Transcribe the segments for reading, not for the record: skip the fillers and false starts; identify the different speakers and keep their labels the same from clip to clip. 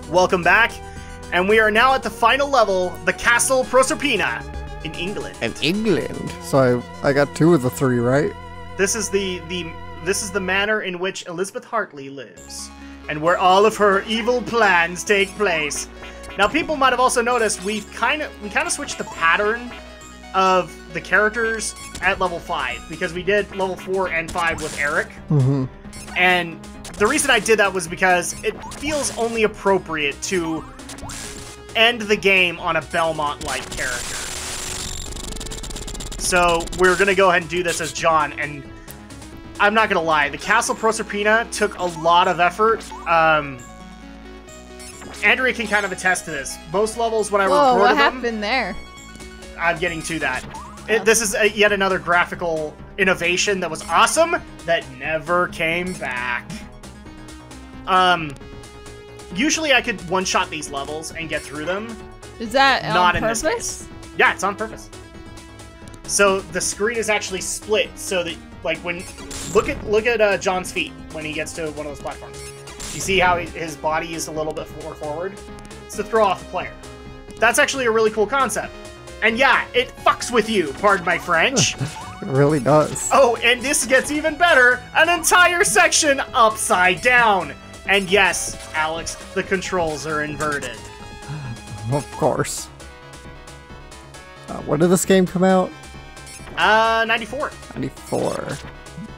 Speaker 1: Welcome back, and we are now at the final level, the Castle Proserpina in England.
Speaker 2: In England? So I got 2 of the 3, right?
Speaker 1: This is the manor in which Elizabeth Hartley lives, and where all of her evil plans take place. Now, people might have also noticed we kind of switched the pattern of the characters at level 5, because we did level 4 and 5 with Eric.
Speaker 2: Mm-hmm.
Speaker 1: And the reason I did that was because it feels only appropriate to end the game on a Belmont-like character. So we're going to go ahead and do this as John, and I'm not going to lie, the Castle Proserpina took a lot of effort. Andrea can kind of attest to this. Most levels when I recorded
Speaker 3: what
Speaker 1: them...
Speaker 3: happened there?
Speaker 1: I'm getting to that. This is yet another graphical innovation that was awesome that never came back. Usually I could one-shot these levels and get through them.
Speaker 3: Is that
Speaker 1: not
Speaker 3: on purpose?
Speaker 1: In this case. Yeah, it's on purpose. So the screen is actually split so that, like, when look at John's feet when he gets to one of those platforms. You see how his body is a little bit more forward? It's to throw off the player. That's actually a really cool concept. And yeah, it fucks with you, pardon my French.
Speaker 2: It really does.
Speaker 1: Oh, and this gets even better. An entire section upside down. And yes, Alex, the controls are inverted.
Speaker 2: Of course. When did this game come out?
Speaker 1: 94.
Speaker 2: 94.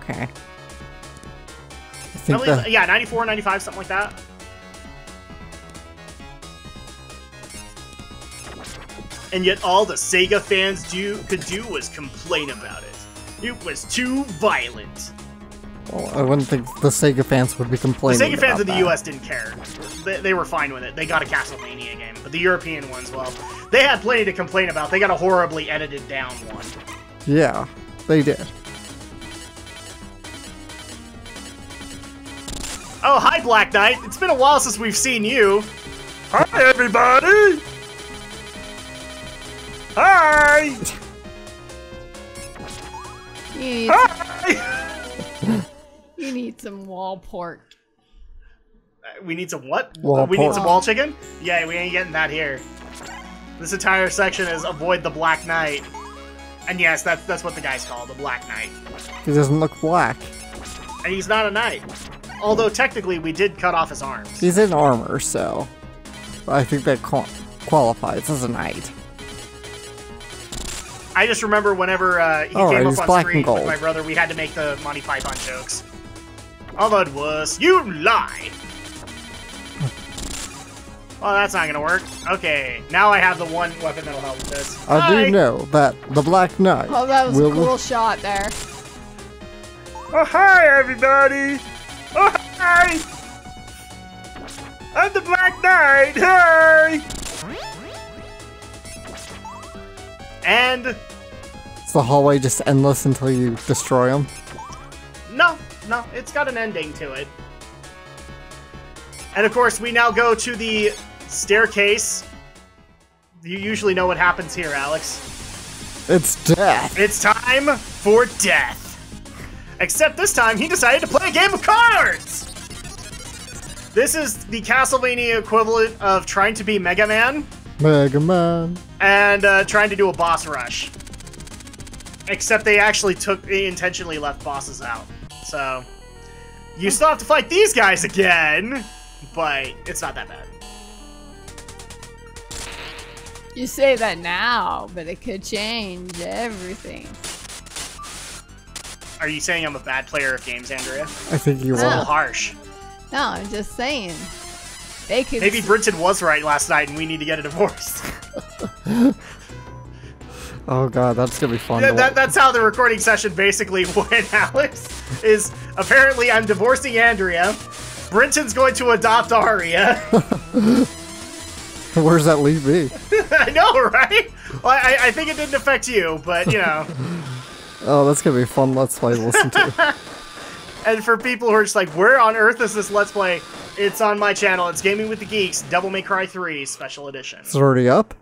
Speaker 2: Okay. I think
Speaker 1: yeah, 94, 95, something like that. And yet all the Sega fans could do was complain about it. It was too violent.
Speaker 2: Well, I wouldn't think the Sega fans would be complaining
Speaker 1: The Sega fans in the
Speaker 2: that.
Speaker 1: US didn't care. They were fine with it. They got a Castlevania game. But the European ones, well, they had plenty to complain about. They got a horribly edited down one.
Speaker 2: Yeah, they did.
Speaker 1: Oh, hi, Black Knight. It's been a while since we've seen you. Hi, everybody! Hi!
Speaker 3: You need some wall pork.
Speaker 1: We need some what?
Speaker 2: Wall
Speaker 1: we
Speaker 2: pork.
Speaker 1: need some wall chicken? Yeah, we ain't getting that here. This entire section is avoid the Black Knight. And yes, that's what the guy's called, the Black Knight.
Speaker 2: He doesn't look black.
Speaker 1: And he's not a knight. Although technically we did cut off his arms.
Speaker 2: He's in armor, so I think that qualifies as a knight.
Speaker 1: I just remember whenever he
Speaker 2: Oh,
Speaker 1: came
Speaker 2: he's
Speaker 1: up on
Speaker 2: black and
Speaker 1: screen with
Speaker 2: gold.
Speaker 1: my brother, we had to make the Monty Python jokes. Although it was, you lie! Well, that's not gonna work. Okay, now I have the one weapon that'll help with this.
Speaker 2: I
Speaker 1: Hi.
Speaker 2: do know that the Black Knight
Speaker 3: Oh, that was
Speaker 2: will...
Speaker 3: a cool shot there.
Speaker 1: Oh, hi, everybody! Oh, hi! I'm the Black Knight! Hi! And...
Speaker 2: Is the hallway just endless until you destroy him?
Speaker 1: No, it's got an ending to it. And of course, we now go to the staircase. You usually know what happens here, Alex.
Speaker 2: It's death!
Speaker 1: It's time for death. Except this time, he decided to play a game of cards! This is the Castlevania equivalent of trying to be Mega Man.
Speaker 2: Mega Man.
Speaker 1: And trying to do a boss rush. Except they intentionally left bosses out. So, you still have to fight these guys again, but it's not that bad.
Speaker 3: You say that now, but it could change everything.
Speaker 1: Are you saying I'm a bad player of games, Andrea?
Speaker 2: I think you
Speaker 1: It's a little
Speaker 2: are.
Speaker 1: harsh.
Speaker 3: No, I'm just saying. They could.
Speaker 1: Maybe Brinton was right last night and we need to get a divorce.
Speaker 2: Oh god, that's gonna be fun.
Speaker 1: Yeah,
Speaker 2: to
Speaker 1: that's how the recording session basically went, Alex. Is apparently I'm divorcing Andrea. Brinton's going to adopt Aria.
Speaker 2: Where's that leave me?
Speaker 1: I know, right? Well, I think it didn't affect you, but you know.
Speaker 2: Oh, that's gonna be a fun Let's Play to listen to.
Speaker 1: And for people who are just like, where on earth is this Let's Play? It's on my channel. It's Gaming with the Geeks, Devil May Cry 3 Special Edition.
Speaker 2: It's already up?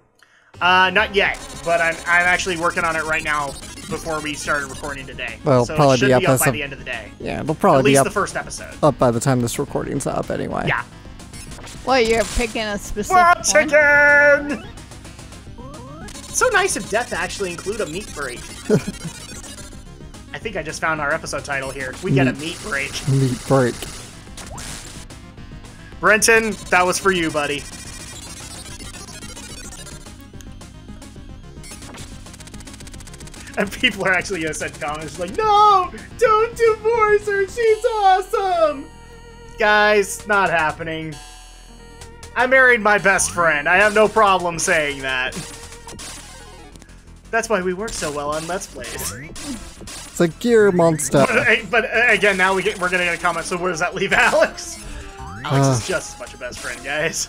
Speaker 1: Not yet, but I'm actually working on it right now before we started recording today.
Speaker 2: Well,
Speaker 1: so
Speaker 2: probably
Speaker 1: it should
Speaker 2: be up
Speaker 1: by
Speaker 2: as
Speaker 1: the end of the day.
Speaker 2: Yeah, it'll probably
Speaker 1: At
Speaker 2: be
Speaker 1: least
Speaker 2: up,
Speaker 1: the first episode.
Speaker 2: up by the time this recording's up anyway.
Speaker 1: Yeah.
Speaker 3: What, you're picking a specific
Speaker 1: World
Speaker 3: one?
Speaker 1: chicken! It's so nice of Death to actually include a meat break. I think I just found our episode title here. We get a meat break.
Speaker 2: Meat break.
Speaker 1: Brenton, that was for you, buddy. And people are actually gonna send comments like, no! Don't divorce her! She's awesome! Guys, not happening. I married my best friend. I have no problem saying that. That's why we work so well on Let's Plays.
Speaker 2: It's a gear monster.
Speaker 1: But again, now we're gonna get a comment, so where does that leave Alex? Alex is just as much a best friend, guys.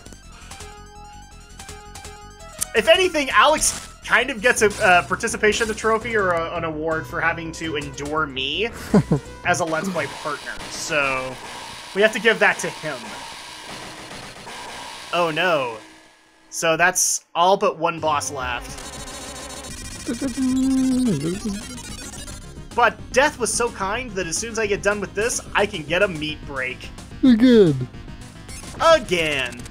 Speaker 1: If anything, Alex kind of gets a participation trophy or an award for having to endure me as a Let's Play partner. So we have to give that to him. Oh no. So that's all but one boss left. But Death was so kind that as soon as I get done with this, I can get a meat break.
Speaker 2: Good.
Speaker 1: Again.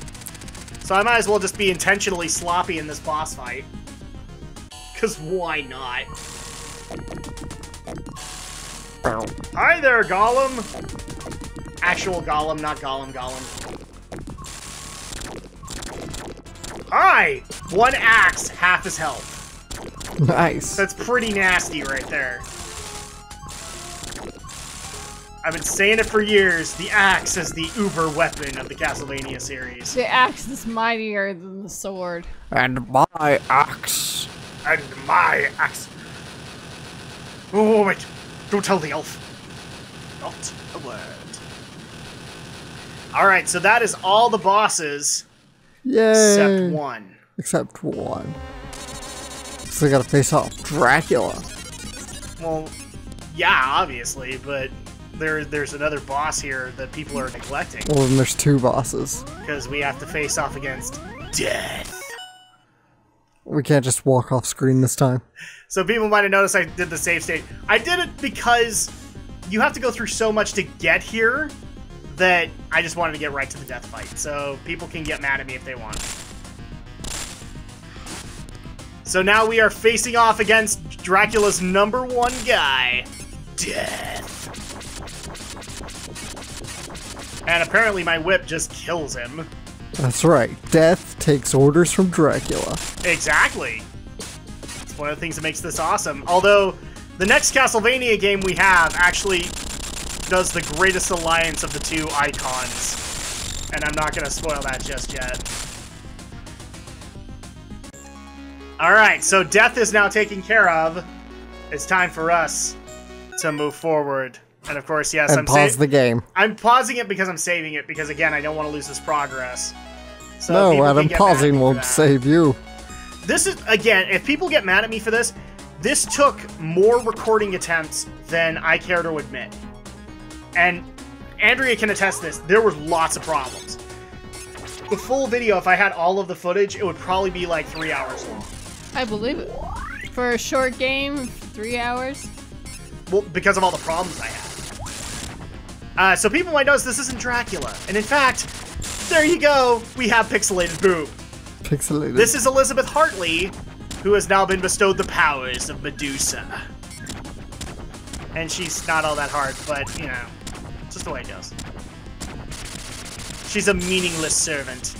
Speaker 1: So I might as well just be intentionally sloppy in this boss fight. Because why not? Hi there, Gollum! Actual Gollum, not Gollum. Hi! One axe, half his health.
Speaker 2: Nice.
Speaker 1: That's pretty nasty right there. I've been saying it for years, the axe is the uber weapon of the Castlevania series.
Speaker 3: The axe is mightier than the sword.
Speaker 2: And my axe.
Speaker 1: And my axe. Oh, wait. Don't tell the elf. Not a word. Alright, so that is all the bosses.
Speaker 2: Yay.
Speaker 1: Except one.
Speaker 2: Except one. So they gotta face off Dracula.
Speaker 1: Well, yeah, obviously, but there's another boss here that people are neglecting.
Speaker 2: Well, then there's two bosses.
Speaker 1: Because we have to face off against Death.
Speaker 2: We can't just walk off screen this time.
Speaker 1: So people might have noticed I did the save state. I did it because you have to go through so much to get here that I just wanted to get right to the death fight. So people can get mad at me if they want. So now we are facing off against Dracula's #1 guy, Death. And apparently my whip just kills him.
Speaker 2: That's right. Death takes orders from Dracula.
Speaker 1: Exactly. It's one of the things that makes this awesome. Although, the next Castlevania game we have actually does the greatest alliance of the two icons. And I'm not going to spoil that just yet. Alright, so Death is now taken care of. It's time for us to move forward. And of course, yes,
Speaker 2: And pause the game.
Speaker 1: I'm pausing it because I'm saving it, because again, I don't want to lose this progress. So
Speaker 2: No,
Speaker 1: people
Speaker 2: Adam,
Speaker 1: can get mad at
Speaker 2: pausing
Speaker 1: me for
Speaker 2: won't
Speaker 1: that.
Speaker 2: save you.
Speaker 1: This is, again, if people get mad at me for this, this took more recording attempts than I care to admit. And Andrea can attest this, there were lots of problems. The full video, if I had all of the footage, it would probably be like 3 hours long.
Speaker 3: I believe it. For a short game, 3 hours.
Speaker 1: Well, because of all the problems I had. So people might notice this isn't Dracula. And in fact, there you go, we have Pixelated Boob.
Speaker 2: Pixelated.
Speaker 1: This is Elizabeth Hartley, who has now been bestowed the powers of Medusa. And she's not all that hard, but, you know, it's just the way it goes. She's a meaningless servant.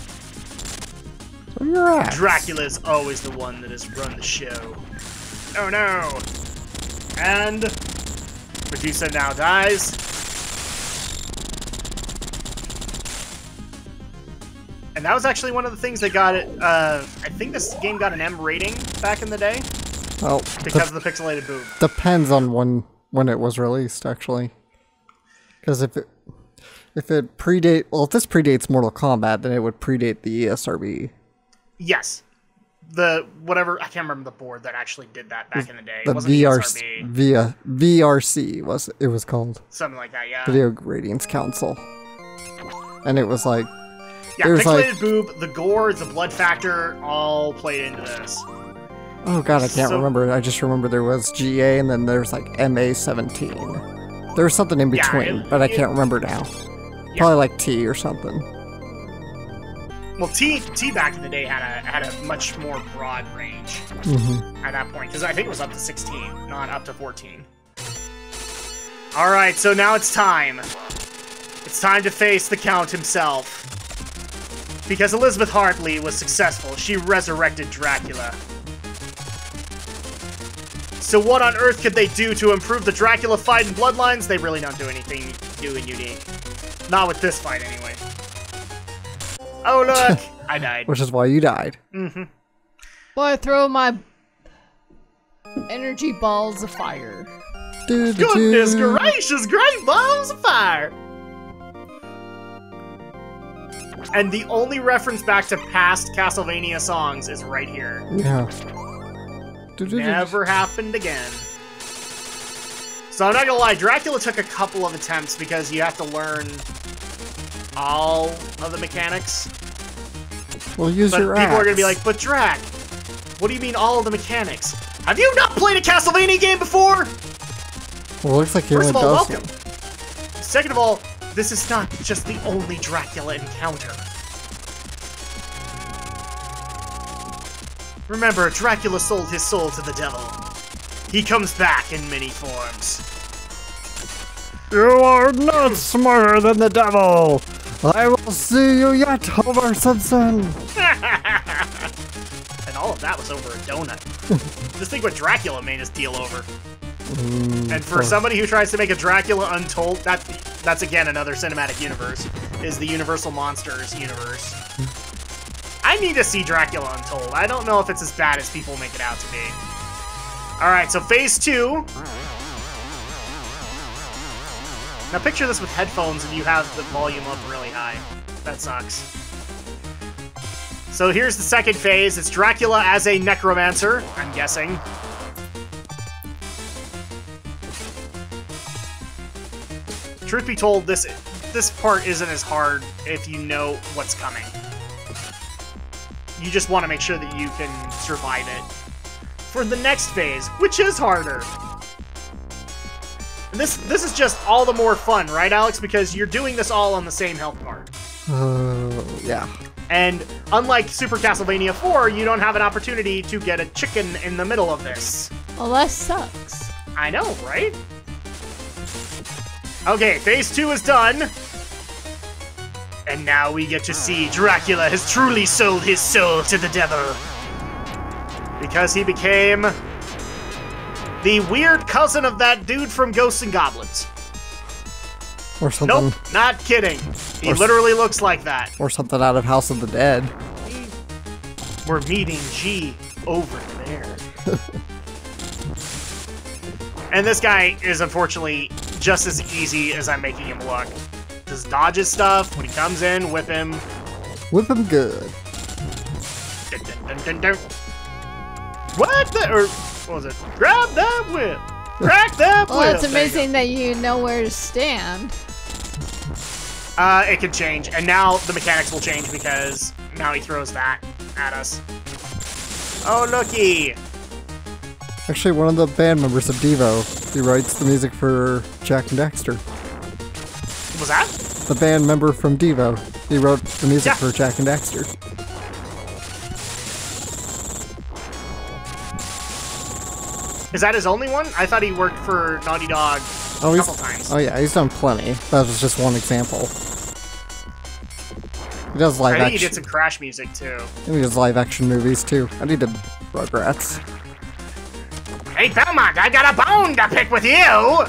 Speaker 2: Your ass.
Speaker 1: Dracula's always the one that has run the show. Oh no! And Medusa now dies. And that was actually one of the things that got it, I think this game got an M rating back in the day.
Speaker 2: Well,
Speaker 1: Because of the pixelated boob.
Speaker 2: depends on when it was released, actually. Because if it if this predates Mortal Kombat, then it would predate the ESRB.
Speaker 1: Yes. The, whatever, I can't remember the board that actually did that back in the day. It
Speaker 2: The
Speaker 1: wasn't ESRB.
Speaker 2: VRC was called.
Speaker 1: Something like that, yeah.
Speaker 2: Video Ratings Council. And it was like,
Speaker 1: Yeah,
Speaker 2: There's
Speaker 1: pixelated boob, the gore, the blood factor, all played into this.
Speaker 2: oh god, I can't
Speaker 1: So-
Speaker 2: remember. I just remember there was GA and then there's like MA17. There was something in
Speaker 1: Yeah,
Speaker 2: between, but I can't remember now. Probably like T or something.
Speaker 1: Well, T back in the day had a much more broad range at that point, because I think it was up to 16, not up to 14. All right, so now it's time. It's time to face the Count himself. Because Elizabeth Hartley was successful, she resurrected Dracula. So what on earth could they do to improve the Dracula fight in Bloodlines? They really don't do anything new and unique. Not with this fight, anyway. Oh, look! I died.
Speaker 2: Which is why you died.
Speaker 3: Well, I throw my energy balls of fire.
Speaker 1: Goodness gracious, great balls of fire! And the only reference back to past Castlevania songs is right here.
Speaker 2: Yeah.
Speaker 1: Never happened again. So I'm not gonna lie, Dracula took a couple of attempts because you have to learn all of the mechanics.
Speaker 2: Well, use your axe.
Speaker 1: People are gonna be like, but Drak, what do you mean all of the mechanics? Have you not played a Castlevania game before?
Speaker 2: Well, it looks like he
Speaker 1: First of all,
Speaker 2: does
Speaker 1: welcome. Second of all, this is not just the only Dracula encounter. Remember, Dracula sold his soul to the devil. He comes back in many forms.
Speaker 2: You are not smarter than the devil! I will see you yet, Homer Simpson!
Speaker 1: And all of that was over a donut. Just think what Dracula made us deal over. And for somebody who tries to make a Dracula Untold, that's again another cinematic universe, is the Universal Monsters universe. I need to see Dracula Untold. I don't know if it's as bad as people make it out to be. Alright, so phase 2. Now picture this with headphones and you have the volume up really high. That sucks. So here's the second phase. It's Dracula as a necromancer, I'm guessing. Truth be told, this part isn't as hard if you know what's coming. You just want to make sure that you can survive it. For the next phase, which is harder. And this is just all the more fun, right, Alex? Because you're doing this all on the same health bar.
Speaker 2: Yeah.
Speaker 1: And unlike Super Castlevania 4, you don't have an opportunity to get a chicken in the middle of this.
Speaker 3: Well, that sucks.
Speaker 1: I know, right? Okay, phase 2 is done. And now we get to see Dracula has truly sold his soul to the devil. Because he became the weird cousin of that dude from Ghosts and Goblins.
Speaker 2: Or something.
Speaker 1: Nope, not kidding. He literally looks like that.
Speaker 2: Or something out of House of the Dead.
Speaker 1: We're meeting G over there. And this guy is unfortunately just as easy as I'm making him look. Just dodges stuff. When he comes in, whip him.
Speaker 2: Whip him good.
Speaker 1: Dun, dun, dun, dun, dun. What the? Or what was it? Grab that whip. Crack that whip.
Speaker 3: Well, it's amazing that you know where to stand.
Speaker 1: It can change, and now the mechanics will change because now he throws that at us. Oh, looky!
Speaker 2: Actually, one of the band members of Devo, he writes the music for Jak and Daxter.
Speaker 1: Was that?
Speaker 2: The band member from Devo, he wrote the music for Jak and Daxter.
Speaker 1: Is that his only one? I thought he worked for Naughty Dog a couple times.
Speaker 2: Oh yeah, he's done plenty. That was just one example. He does live action.
Speaker 1: I think he did some Crash music too.
Speaker 2: And he does live action movies too. And he did Rugrats.
Speaker 1: Hey Belmont, I got a bone to pick with you!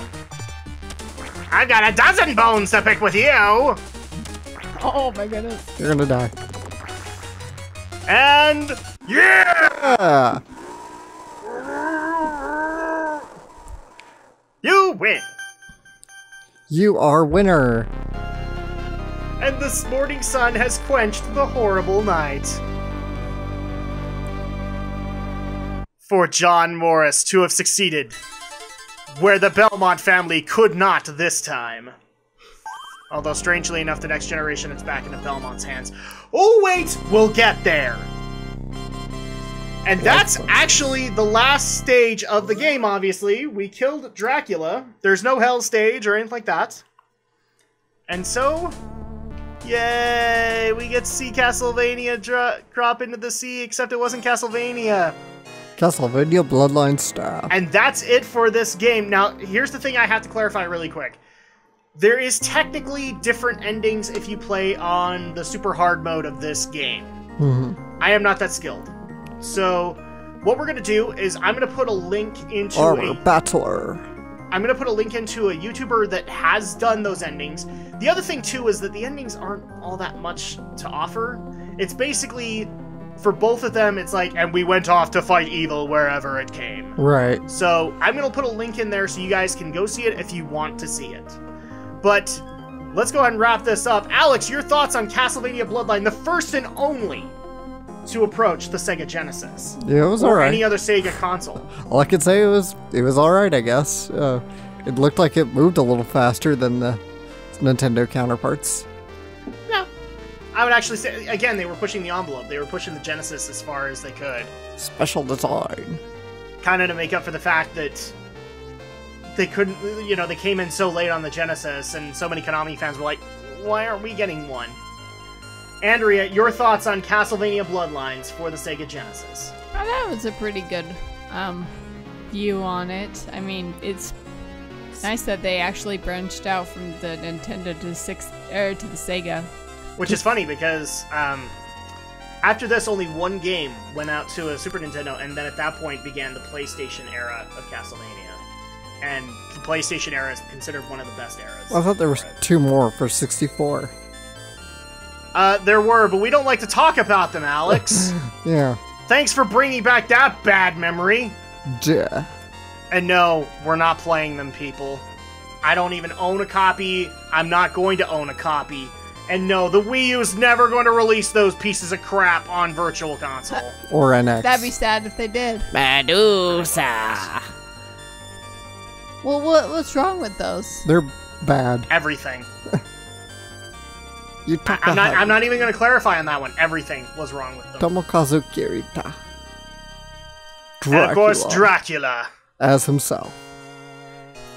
Speaker 1: I've got a dozen bones to pick with you!
Speaker 3: Oh my goodness.
Speaker 2: You're gonna die.
Speaker 1: And... yeah! You win!
Speaker 2: You are winner!
Speaker 1: And this morning sun has quenched the horrible night. For John Morris to have succeeded where the Belmont family could not this time. Although, strangely enough, the next generation is back into Belmont's hands. Oh, wait! We'll get there! And that's actually the last stage of the game, obviously. We killed Dracula. There's no hell stage or anything like that. And so, Yay! We get to see Castlevania drop into the sea, except it wasn't Castlevania.
Speaker 2: Castlevania Bloodlines style.
Speaker 1: And that's it for this game. Now, here's the thing I have to clarify really quick. There is technically different endings if you play on the super hard mode of this game. I am not that skilled. So, what we're going to do is I'm going to put a link into
Speaker 2: Armor Battler.
Speaker 1: I'm going to put a link into a YouTuber that has done those endings. The other thing, too, is that the endings aren't all that much to offer. It's basically, for both of them, it's like, and we went off to fight evil wherever it came.
Speaker 2: Right.
Speaker 1: So I'm going to put a link in there so you guys can go see it if you want to see it. But let's go ahead and wrap this up. Alex, your thoughts on Castlevania Bloodline, the first and only to approach the Sega Genesis.
Speaker 2: Yeah, it was
Speaker 1: or
Speaker 2: alright.
Speaker 1: any other Sega console.
Speaker 2: All I could say it was alright, I guess. It looked like it moved a little faster than the Nintendo counterparts.
Speaker 1: No. I would actually say, again, they were pushing the envelope. They were pushing the Genesis as far as they could.
Speaker 2: Special design.
Speaker 1: Kind of to make up for the fact that they couldn't, you know, they came in so late on the Genesis, and so many Konami fans were like, why aren't we getting one? Andrea, your thoughts on Castlevania Bloodlines for the Sega Genesis?
Speaker 3: Oh, that was a pretty good view on it. I mean, it's nice that they actually branched out from the Nintendo to the Sega.
Speaker 1: Which is funny because after this, only one game went out to a Super Nintendo, and then at that point began the PlayStation era of Castlevania. And the PlayStation era is considered one of the best eras.
Speaker 2: Well, I thought there was 2 more for 64.
Speaker 1: There were, but we don't like to talk about them, Alex.
Speaker 2: Yeah.
Speaker 1: Thanks for bringing back that bad memory.
Speaker 2: Duh.
Speaker 1: And no, we're not playing them, people. I don't even own a copy. I'm not going to own a copy. And no, the Wii U's never going to release those pieces of crap on Virtual Console.
Speaker 2: Or NX.
Speaker 3: That'd be sad if they did.
Speaker 4: Medusa.
Speaker 3: Well, what's wrong with those?
Speaker 2: They're bad.
Speaker 1: Everything.
Speaker 2: You
Speaker 1: I'm not even going to clarify on that one. Everything was wrong with them.
Speaker 2: Tomokazu Kirita.
Speaker 1: And of course, Dracula.
Speaker 2: As himself.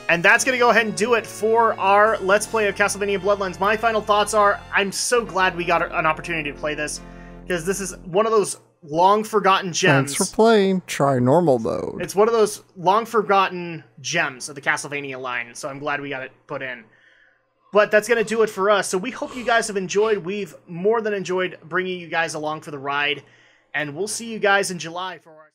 Speaker 1: And that's going to go ahead and do it for our Let's Play of Castlevania Bloodlines. My final thoughts are, I'm so glad we got an opportunity to play this, because this is one of those long-forgotten gems.
Speaker 2: Thanks for playing. Try normal mode.
Speaker 1: It's one of those long-forgotten gems of the Castlevania line, so I'm glad we got it put in. But that's going to do it for us. So we hope you guys have enjoyed. We've more than enjoyed bringing you guys along for the ride. And we'll see you guys in July for our...